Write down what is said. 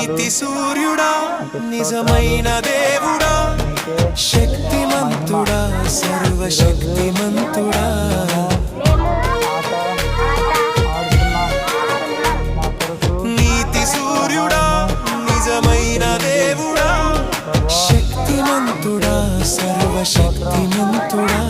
నీతి సూర్యుడా నిజమైన దేవుడా శక్తిమంతుడా సర్వశక్తిమంతుడా నీతి సూర్యుడా నిజమైన దేవుడా శక్తిమంతుడా సర్వశక్తిమంతుడా